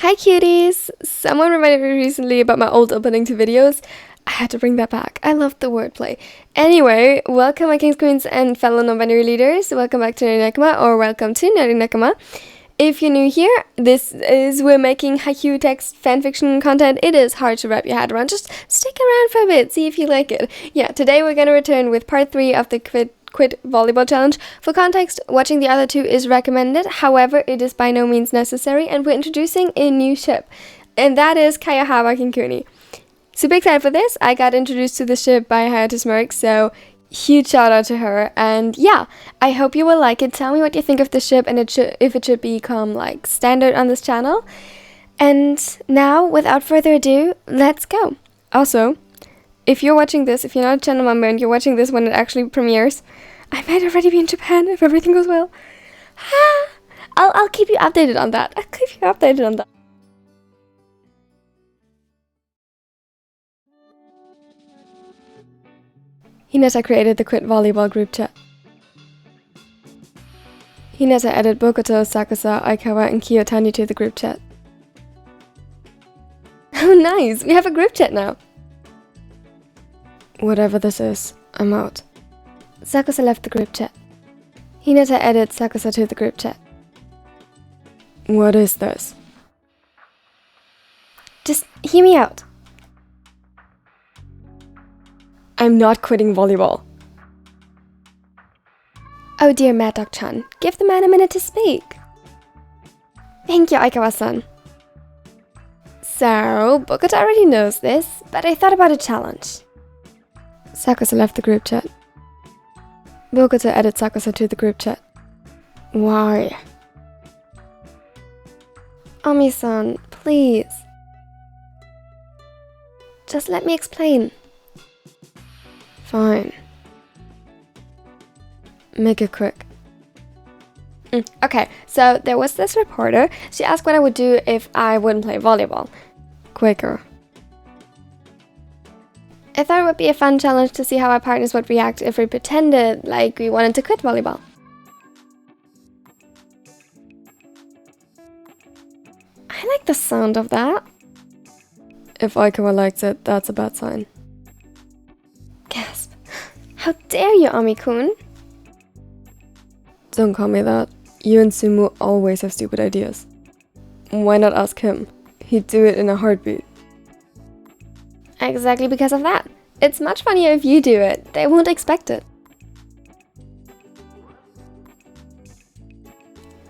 Hi cuties! Someone reminded me recently about my old opening to videos. I had to bring that back. I loved the wordplay. Anyway, welcome my kings, queens, and fellow non-binary leaders. Welcome back to Nerdy Nakama, or welcome to Nerdy Nakama. If you're new here, we're making Haikyuu text fanfiction content. It is hard to wrap your head around. Just stick around for a bit, see if you like it. Yeah, today we're gonna return with part 3 of the Quit Volleyball challenge. For context, watching the other two is recommended, however, it is by no means necessary, and we're introducing a new ship, and that is KyoHabaKinKuni. Super excited for this. I got introduced to the ship by Hinata, so huge shout out to her, and yeah, I hope you will like it. Tell me what you think of the ship and if it should become like standard on this channel. And now, without further ado, let's go. Also, if you're watching this, if you're not a channel member and you're watching this when it actually premieres, I might already be in Japan if everything goes well. I'll keep you updated on that. Hinata created the Quit Volleyball group chat. Hinata added Bokuto, Sakusa, Aikawa, and Kyotani to the group chat. Oh nice, we have a group chat now. Whatever this is, I'm out. Sakusa left the group chat. Hinata added Sakusa to the group chat. What is this? Just hear me out. I'm not quitting volleyball. Oh dear Mad Dog-chan, give the man a minute to speak. Thank you, Aikawa-san. So, Bokuto already knows this, but I thought about a challenge. Sakusa left the group chat. Bokuto added Sakusa to the group chat. Why? Ami-san, please. Just let me explain. Fine. Make it quick. Okay, so there was this reporter. She asked what I would do if I wouldn't play volleyball. Quicker. I thought it would be a fun challenge to see how our partners would react if we pretended like we wanted to quit volleyball. I like the sound of that. If Aikawa likes it, that's a bad sign. Gasp. How dare you, Ami-kun? Don't call me that. You and Sumu always have stupid ideas. Why not ask him? He'd do it in a heartbeat. Exactly because of that. It's much funnier if you do it. They won't expect it.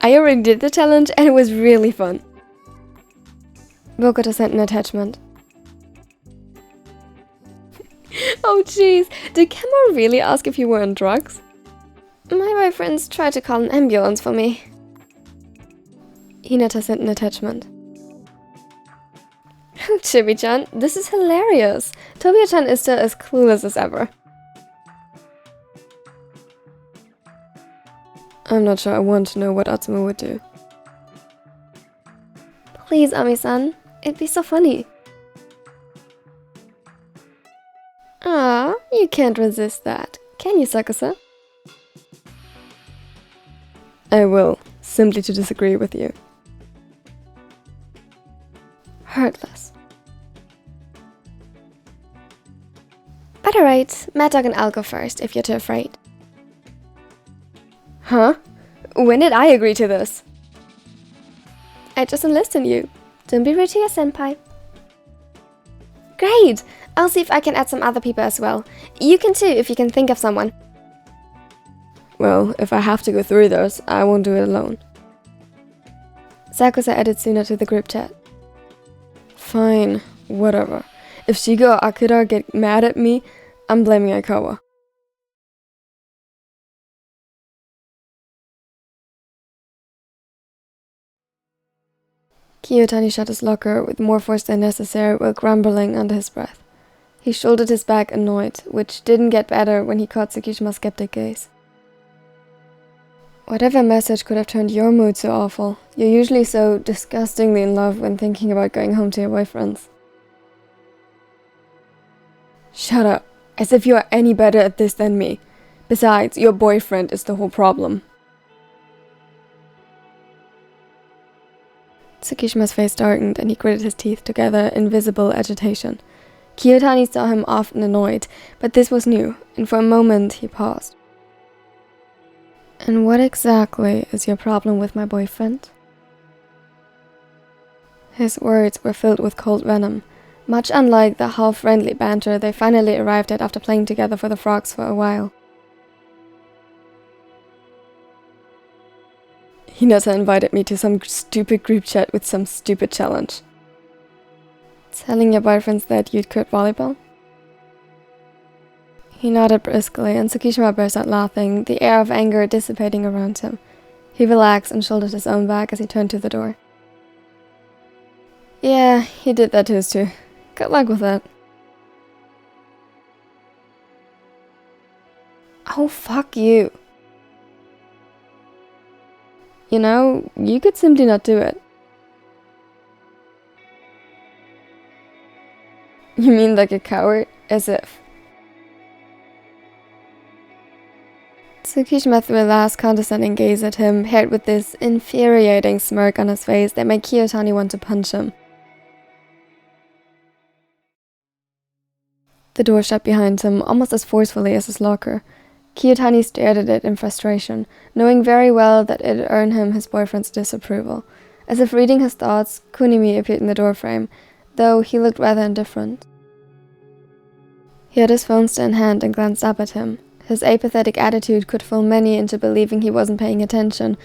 I already did the challenge and it was really fun. Bokuto sent an attachment. Oh jeez, did Kemba really ask if you were on drugs? My boyfriends tried to call an ambulance for me. Hinata sent an attachment. Chibi-chan, this is hilarious. Tobio-chan is still as clueless as ever. I'm not sure I want to know what Atsumu would do. Please, Ami-san. It'd be so funny. Ah, you can't resist that. Can you, Sakusa? I will, simply to disagree with you. Heartless. But alright, Mad Dog and I'll go first, if you're too afraid. Huh? When did I agree to this? I just enlisted you. Don't be rude to your senpai. Great! I'll see if I can add some other people as well. You can too, if you can think of someone. Well, if I have to go through those, I won't do it alone. Sakusa added Suna to the group chat. Fine, whatever. If Shiga or Akira get mad at me, I'm blaming Aikawa. Kyotani shut his locker with more force than necessary while grumbling under his breath. He shouldered his back annoyed, which didn't get better when he caught Tsukishima's skeptic gaze. Whatever message could have turned your mood so awful? You're usually so disgustingly in love when thinking about going home to your boyfriends. Shut up, as if you are any better at this than me. Besides, your boyfriend is the whole problem. Tsukishima's face darkened and he gritted his teeth together in visible agitation. Kyotani saw him often annoyed, but this was new, and for a moment he paused. "And what exactly is your problem with my boyfriend?" His words were filled with cold venom, much unlike the half-friendly banter they finally arrived at after playing together for the Frogs for a while. "Hinata invited me to some stupid group chat with some stupid challenge." "Telling your boyfriends that you'd quit volleyball?" He nodded briskly, and Tsukishima burst out laughing, the air of anger dissipating around him. He relaxed and shouldered his own bag as he turned to the door. "Yeah, he did that to his too. Good luck with that." "Oh, fuck you. You know, you could simply not do it." "You mean like a coward? As if." Tsukishima threw a last condescending gaze at him, paired with this infuriating smirk on his face that made Kyotani want to punch him. The door shut behind him, almost as forcefully as his locker. Kyotani stared at it in frustration, knowing very well that it'd earn him his boyfriend's disapproval. As if reading his thoughts, Kunimi appeared in the doorframe, though he looked rather indifferent. He had his phone still in hand and glanced up at him. His apathetic attitude could fool many into believing he wasn't paying attention,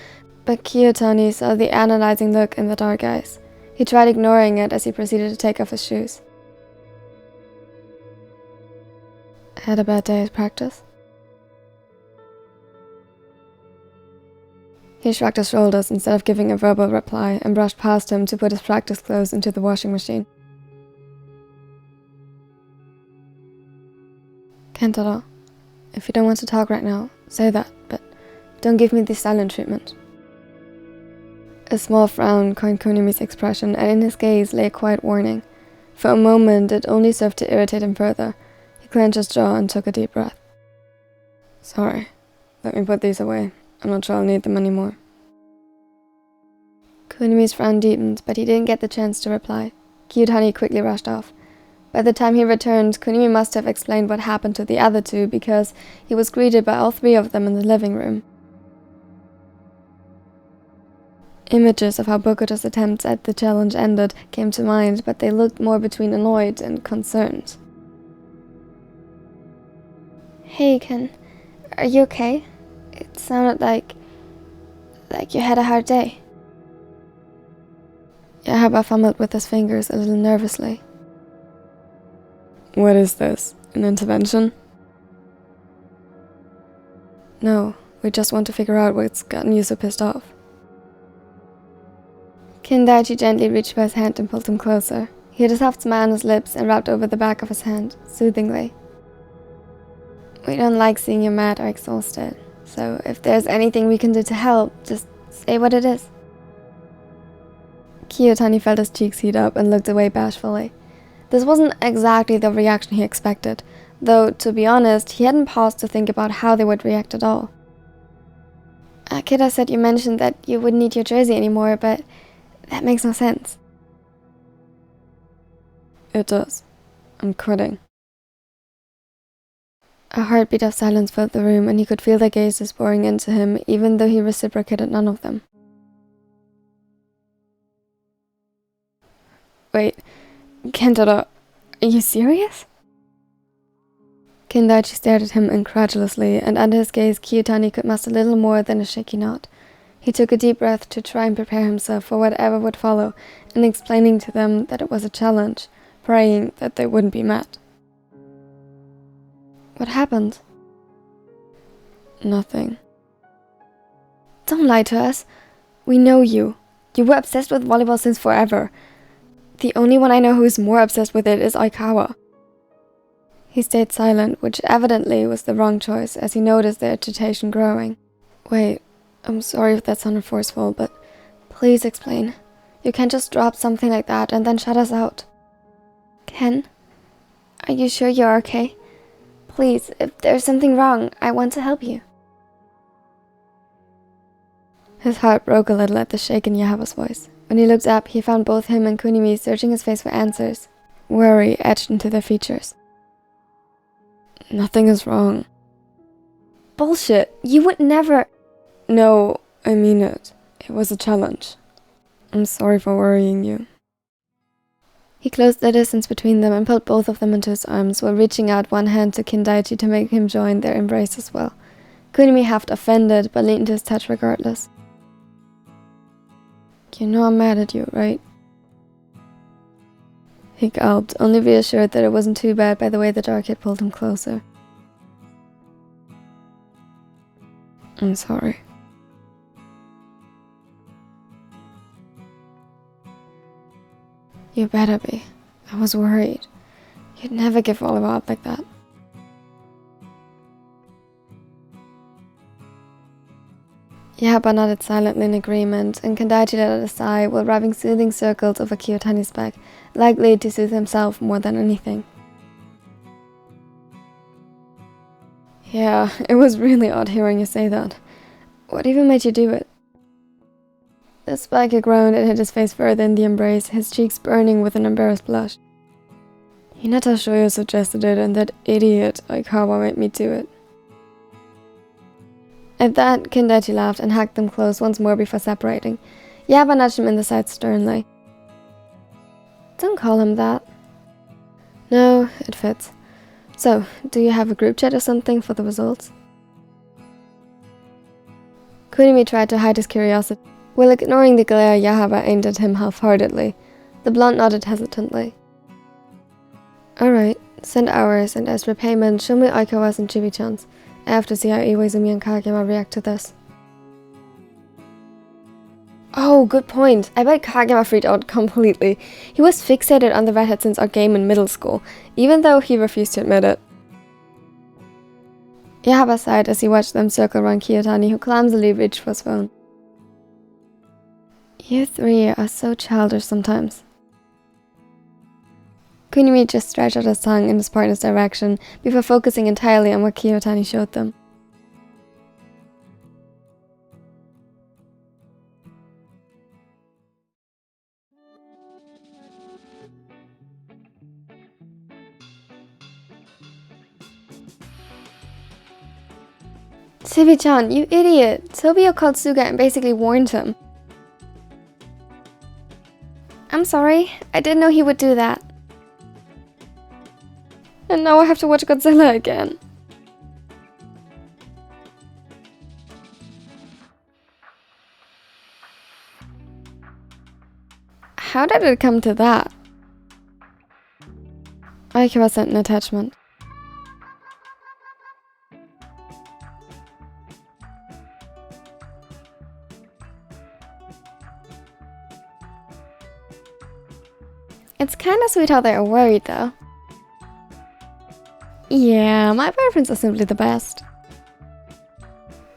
but Kyotani saw the analyzing look in the dark eyes. He tried ignoring it as he proceeded to take off his shoes. "Had a bad day at practice?" He shrugged his shoulders instead of giving a verbal reply and brushed past him to put his practice clothes into the washing machine. "Kentaro, if you don't want to talk right now, say that, but don't give me the silent treatment." A small frown coined Kunimi's expression, and in his gaze lay a quiet warning. For a moment, it only served to irritate him further. He clenched his jaw and took a deep breath. "Sorry, let me put these away. I'm not sure I'll need them anymore." Kunimi's frown deepened, but he didn't get the chance to reply. Kyotani quickly rushed off. By the time he returned, Kunimi must have explained what happened to the other two, because he was greeted by all three of them in the living room. Images of how Bokuto's attempts at the challenge ended came to mind, but they looked more between annoyed and concerned. "Hey, Ken, are you okay? It sounded like you had a hard day." Yahaba fumbled with his fingers a little nervously. "What is this? An intervention?" "No, we just want to figure out what's gotten you so pissed off." Kindaichi gently reached for his hand and pulled him closer. He had a soft smile on his lips and rubbed over the back of his hand, soothingly. "We don't like seeing you mad or exhausted, so if there's anything we can do to help, just say what it is." Kyotani felt his cheeks heat up and looked away bashfully. This wasn't exactly the reaction he expected, though, to be honest, he hadn't paused to think about how they would react at all. "Akira said you mentioned that you wouldn't need your jersey anymore, but that makes no sense." "It does. I'm quitting." A heartbeat of silence filled the room, and he could feel their gazes pouring into him, even though he reciprocated none of them. "Wait, Kentaro, are you serious?" Kindaichi stared at him incredulously, and under his gaze Kyotani could muster little more than a shaky nod. He took a deep breath to try and prepare himself for whatever would follow, and explaining to them that it was a challenge, praying that they wouldn't be mad. "What happened?" "Nothing." "Don't lie to us. We know you. You were obsessed with volleyball since forever. The only one I know who is more obsessed with it is Aikawa." He stayed silent, which evidently was the wrong choice, as he noticed their agitation growing. "Wait, I'm sorry if that sounded forceful, but please explain. You can't just drop something like that and then shut us out." "Ken, are you sure you're okay? Please, if there's something wrong, I want to help you." His heart broke a little at the shake in Yahaba's voice. When he looked up, he found both him and Kunimi searching his face for answers, worry etched into their features. Nothing is wrong. Bullshit, you would never... No, I mean it. It was a challenge. I'm sorry for worrying you. He closed the distance between them and pulled both of them into his arms while reaching out one hand to Kindaichi to make him join their embrace as well. Kunimi half offended but leaned into his touch regardless. You know I'm mad at you, right? He gulped, only reassured that it wasn't too bad by the way the dark kid pulled him closer. I'm sorry. You better be. I was worried. You'd never give Volleyball up like that. KyoHaba nodded silently in agreement, and Kindaichi let out a sigh while rubbing soothing circles over Kyotani's back, likely to soothe himself more than anything. Yeah, it was really odd hearing you say that. What even made you do it? The spiker groaned and hid his face further in the embrace, his cheeks burning with an embarrassed blush. Hinata Shoyo suggested it, and that idiot Aikawa made me do it. At that, Kindaichi laughed and hugged them close once more before separating. KyoHaba nudged him in the side sternly. Don't call him that. No, it fits. So, do you have a group chat or something for the results? Kunimi tried to hide his curiosity, while ignoring the glare KyoHaba aimed at him half-heartedly. The blonde nodded hesitantly. Alright, send ours, and as repayment, show me Aikawa's and Chibi-chan's. I have to see how Iwaizumi and Kageyama react to this. Oh, good point. I bet Kageyama freaked out completely. He was fixated on the redhead since our game in middle school, even though he refused to admit it. KyoHaba sighed as he watched them circle around Kyotani, who clumsily reached for his phone. You three are so childish sometimes. Kunimi just stretched out his tongue in his partner's direction before focusing entirely on what Kyotani showed them. Chibi-chan, you idiot! Tobio called Suga and basically warned him. I'm sorry, I didn't know he would do that. And now I have to watch Godzilla again. How did it come to that? Aikawa sent an attachment. It's kinda sweet how they're worried though. Yeah, my boyfriends are simply the best.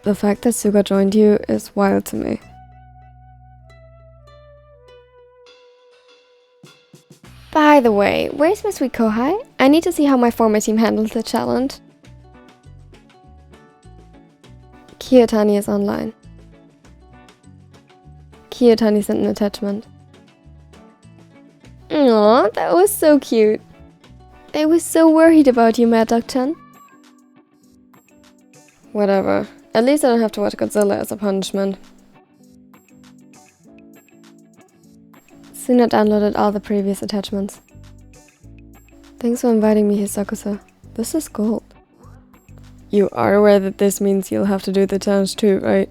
The fact that Suga joined you is wild to me. By the way, where's my sweet Kohai? I need to see how my former team handled the challenge. Kyotani is online. Kyotani sent an attachment. Aw, that was so cute. I was so worried about you, Mad Dog-chan. Whatever. At least I don't have to watch Godzilla as a punishment. Suna downloaded all the previous attachments. Thanks for inviting me, Hisakusa. This is gold. You are aware that this means you'll have to do the challenge too, right?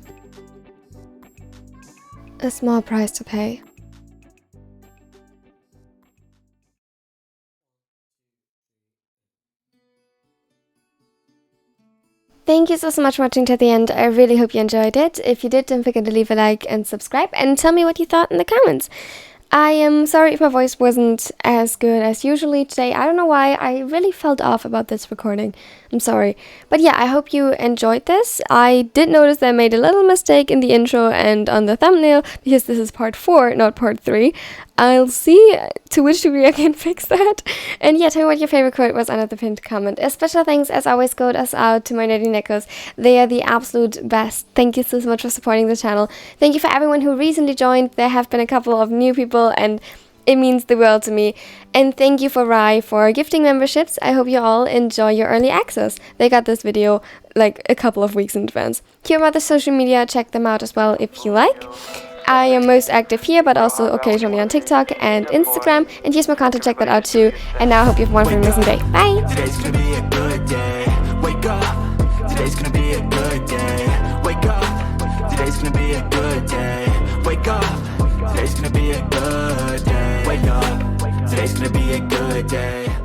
A small price to pay. Thank you so much for watching to the end. I really hope you enjoyed it. If you did, don't forget to leave a like and subscribe and tell me what you thought in the comments. I am sorry if my voice wasn't as good as usually today. I don't know why. I really felt off about this recording. I'm sorry. But yeah, I hope you enjoyed this. I did notice that I made a little mistake in the intro and on the thumbnail, because this is part 4, not part 3. I'll see to which degree I can fix that. And yeah, tell me what your favorite quote was under the pinned comment. A special thanks, as always, goes us out to my nerdy neckos. They are the absolute best. Thank you so much for supporting the channel. Thank you for everyone who recently joined. There have been a couple of new people, and it means the world to me. And thank you for Rai for gifting memberships. I hope you all enjoy your early access. They got this video like a couple of weeks in advance. Here are my other social media. Check them out as well if you like. I am most active here, but also occasionally on TikTok and Instagram. And here's my content, check that out too. And now I hope you have one amazing day. Bye! Today's gonna be a good day. Wake up. Today's gonna be a good day. Wake up. Today's gonna be a good day. Wake up. Today's gonna be a good day. Wake up. Today's gonna be a good day.